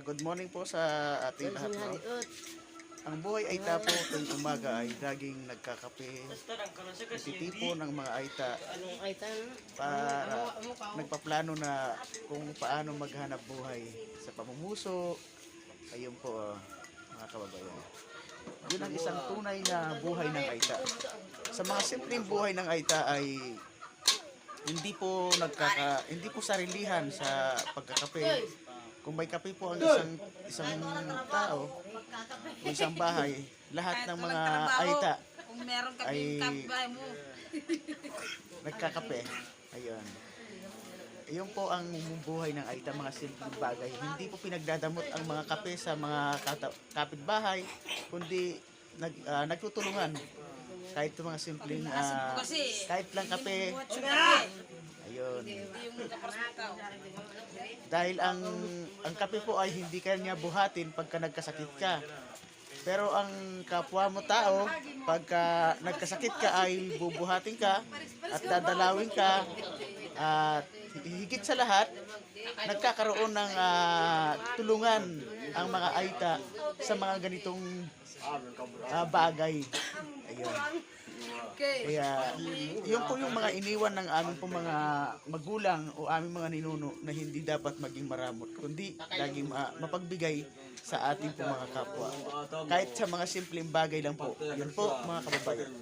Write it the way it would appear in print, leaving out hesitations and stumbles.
Good morning po sa ating lahat. No? Ang buhay Aita po tuwing umaga ay laging nagkakape, nagtitipo ng mga Aita para nagpaplano na kung paano maghanap buhay sa pamumuso. Ayun po mga kababayan. Yun ang isang tunay na buhay ng Aita. Sa mga simpleng buhay ng Aita ay hindi po sarilihan sa pagkakape. Kung may kape po ang isang tao o isang bahay, lahat ng mga Aita kung meron ka ay kapitbahay mo. nagkakape. Ayun. Iyon po ang buhay ng Aita, mga simpleng bagay. Hindi po pinagdadamot ang mga kape sa mga kapitbahay, kundi nagtutulungan. Kahit yung mga simpleng, kahit lang kape. Ayun. Dahil ang kape po ay hindi kanya buhatin pagka nagkasakit ka. Pero ang kapwa mo tao, pagka nagkasakit ka ay bubuhatin ka at dadalawin ka. At higit sa lahat, nagkakaroon ng tulungan ang mga Aita sa mga ganitong bagay. Ayun. Kaya yun po yung mga iniwan ng aming po mga magulang o aming mga ninuno na hindi dapat maging maramot, kundi laging mapagbigay sa ating po mga kapwa. Kahit sa mga simpleng bagay lang po. Yun po mga kababayan.